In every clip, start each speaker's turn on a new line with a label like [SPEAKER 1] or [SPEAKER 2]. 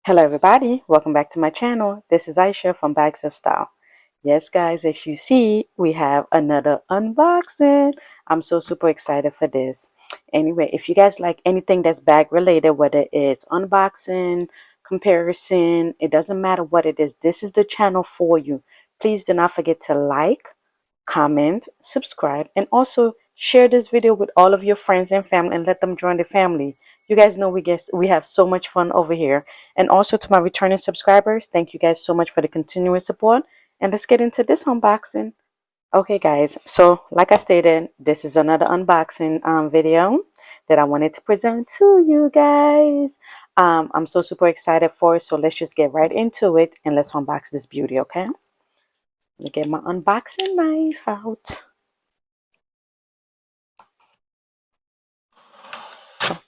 [SPEAKER 1] Hello everybody, welcome back to my channel. This is Aisha from Bags of Style. Yes guys, as you see, we have another unboxing. I'm so super excited for this. Anyway, if you guys like anything that's bag related, whether it's unboxing, comparison, it doesn't matter what it is, this is the channel for you. Please do not forget to like, comment, subscribe, and also share this video with all of your friends and family and let them join the family. You guys know we have so much fun over here. And also to my returning subscribers, thank you guys so much for the continuous support. And let's get into this unboxing. Okay guys, so like I stated, this is another unboxing video that I wanted to present to you guys. I'm so super excited for it, so let's just get right into it and let's unbox this beauty, okay? Let me get my unboxing knife out.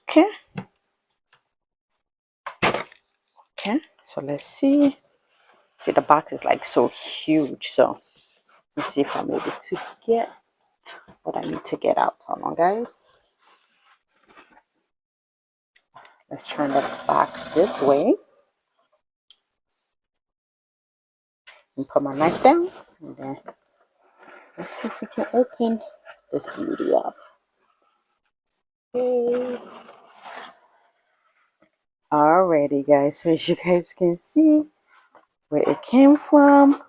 [SPEAKER 1] Okay, okay, so let's see. See, the box is like so huge, so let's see if I'm able to get what I need to get out. Hold on, guys. Let's turn the box this way and put my knife down. And then let's see if we can open this beauty up. Okay. Alrighty, guys. So as you guys can see where it came from.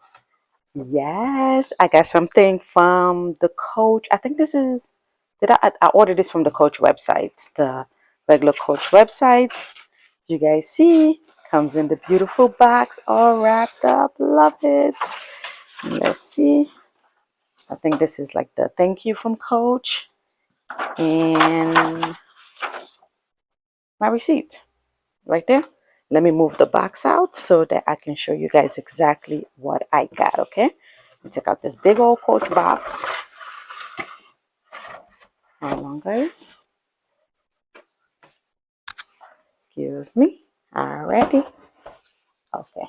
[SPEAKER 1] Yes, I got something from the Coach. I think this is, I ordered this from the Coach website, the regular Coach website. You guys see, comes in the beautiful box, all wrapped up. Love it. Let's see. I think this is like the thank you from Coach and my receipt right there. Let me move the box out so that I can show you guys exactly what I got, okay? I took out this big old Coach box. Hold on, guys. Excuse me. Alrighty. Okay.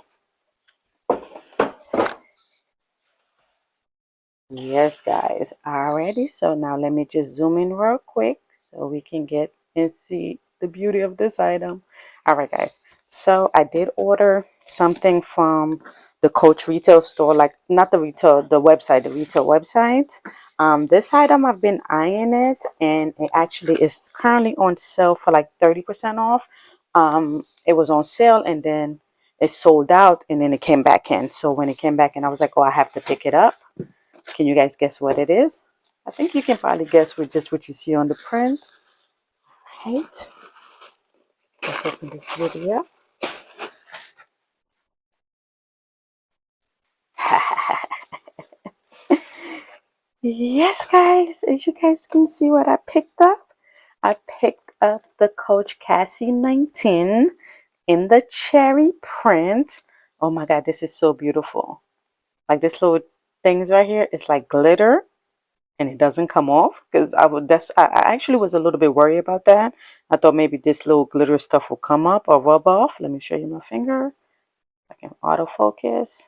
[SPEAKER 1] Yes, guys. Alrighty. So now let me just zoom in real quick so we can get and see the beauty of this item. Alright, guys. So I did order something from the Coach retail store, like not the retail, the website, the retail website. This item I've been eyeing it, and it actually is currently on sale for like 30% off. It was on sale and then it sold out, and then it came back in. So when it came back in, I was like, oh, I have to pick it up. Can you guys guess what it is? I think you can probably guess with just what you see on the print. Right. Let's open this video. Yes, guys, as you guys can see what I picked up. I picked up the Coach Cassie 19 in the cherry print. Oh my God, this is so beautiful. Like this little things right here, it's like glitter and it doesn't come off, because I actually was a little bit worried about that. I thought maybe this little glitter stuff will come up or rub off. Let me show you my finger. I can autofocus.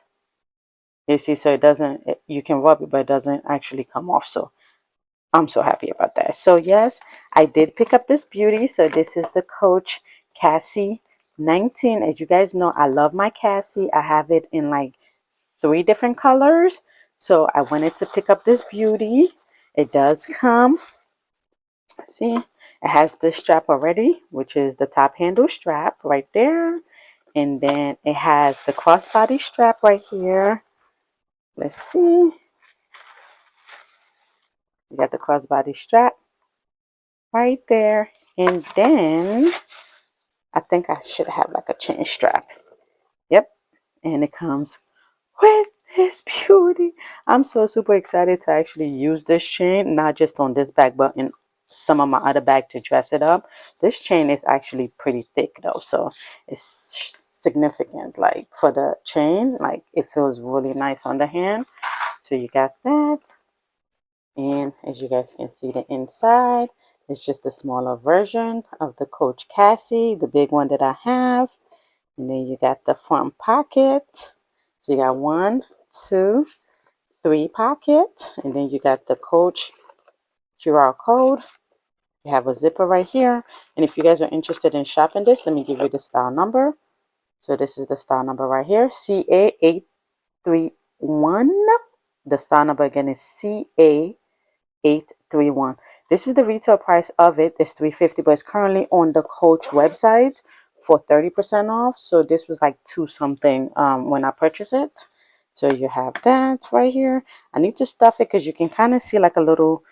[SPEAKER 1] You see, so it doesn't, you can rub it, but it doesn't actually come off. So I'm so happy about that. So yes, I did pick up this beauty. So this is the Coach Cassie 19. As you guys know, I love my Cassie. I have it in like 3 different colors. So I wanted to pick up this beauty. It does come, see, it has this strap already, which is the top handle strap right there. And then it has the crossbody strap right here. Let's see. You got the crossbody strap right there. And then I think I should have like a chin strap. Yep. And it comes with this beauty. I'm so super excited to actually use this chain, not just on this bag, but in some of my other bag to dress it up. This chain is actually pretty thick though, so it's significant. Like for the chain, like it feels really nice on the hand. So you got that. And as you guys can see, the inside is just a smaller version of the Coach Cassie, the big one that I have. And then you got the front pocket. So you got 1, 2, 3 pockets. And then you got the Coach QR code. You have a zipper right here. And if you guys are interested in shopping this, let me give you the style number. So this is the style number right here, CA831. The style number again is CA831. This is the retail price of it. It's $350, but it's currently on the Coach website for 30% off. So this was like two something when I purchased it. So you have that right here. I need to stuff it because you can kind of see like a little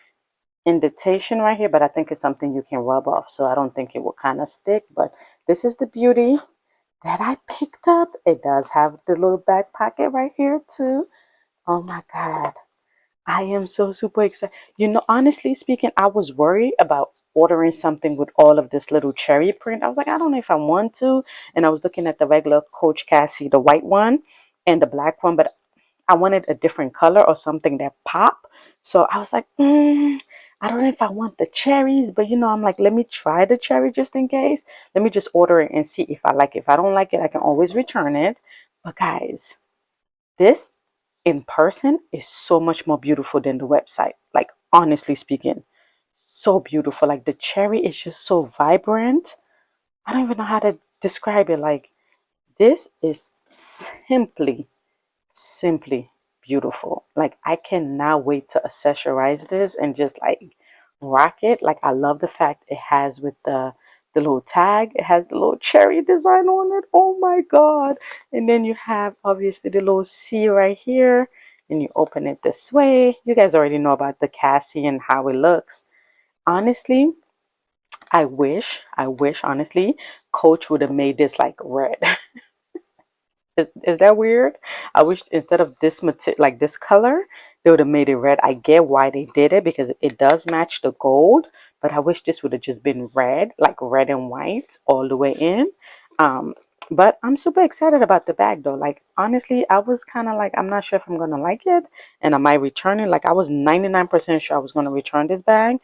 [SPEAKER 1] indentation right here, but I think it's something you can rub off. So I don't think it will kind of stick, but this is the beauty that I picked up. It does have the little back pocket right here too. Oh my God. I am so super excited. You know, honestly speaking, I was worried about ordering something with all of this little cherry print. I was like, I don't know if I want to. And I was looking at the regular Coach Cassie, the white one and the black one, but I wanted a different color or something that pop. So I was like, I don't know if I want the cherries, but you know, I'm like, let me try the cherry just in case. Let me just order it and see if I like it. If I don't like it, I can always return it. But guys, this in person is so much more beautiful than the website. Like, honestly speaking, so beautiful. Like, the cherry is just so vibrant. I don't even know how to describe it. Like, this is simply beautiful. Like, I cannot wait to accessorize this and just like rock it. Like, I love the fact it has with the little tag, it has the little cherry design on it. Oh my God. And then you have obviously the little C right here, and you open it this way. You guys already know about the Cassie and how it looks. Honestly, I wish honestly Coach would have made this like red. Is that weird? I wish instead of this material, like this color, they would have made it red. I get why they did it because it does match the gold, but I wish this would have just been red, like red and white all the way in. Um, but I'm super excited about the bag though. Like, honestly, I was kind of like, I'm not sure if I'm gonna like it and I might return it. Like, I was 99% sure I was gonna return this bag.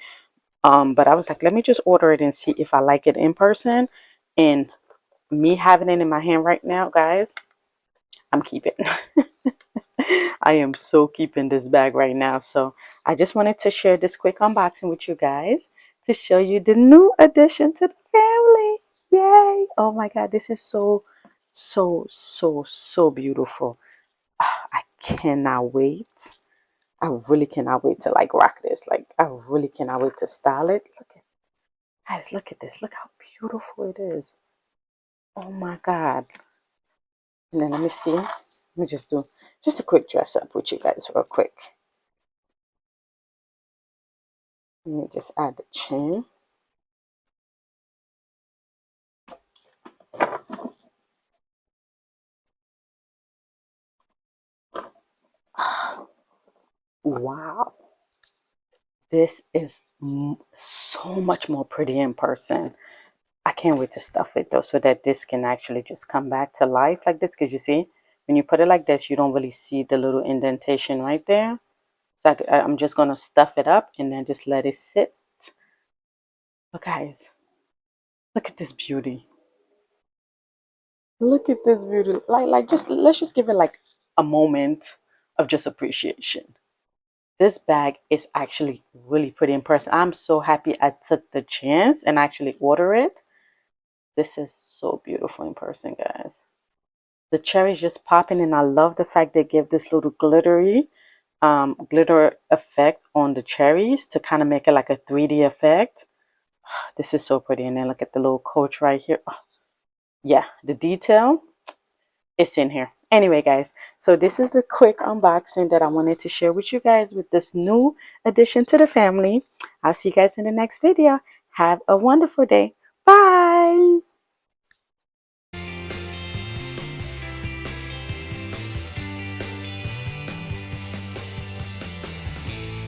[SPEAKER 1] But I was like, let me just order it and see if I like it in person. And me having it in my hand right now, guys, I'm keeping. I am so keeping this bag right now. So I just wanted to share this quick unboxing with you guys to show you the new addition to the family. Yay! Oh my God, this is so beautiful. I cannot wait. I really cannot wait to like rock this. Like, I really cannot wait to style it. Look at, guys, look at this. Look how beautiful it is. Oh my God. And then let me see. Let me just do just a quick dress up with you guys real quick. Let me just add the chain. Wow. This is so much more pretty in person. I can't wait to stuff it though so that this can actually just come back to life like this. Because you see, when you put it like this, you don't really see the little indentation right there. So I'm just going to stuff it up and then just let it sit. But guys, look at this beauty. Look at this beauty. Like just let's just give it like a moment of just appreciation. This bag is actually really pretty in person. I'm so happy I took the chance and actually order it. This is so beautiful in person, guys. The cherry's just popping, and I love the fact they give this little glittery glitter effect on the cherries to kind of make it like a 3D effect. This is so pretty. And then look at the little coach right here. Oh, yeah, the detail, it's in here. Anyway, guys, so this is the quick unboxing that I wanted to share with you guys with this new addition to the family. I'll see you guys in the next video. Have a wonderful day. Bye.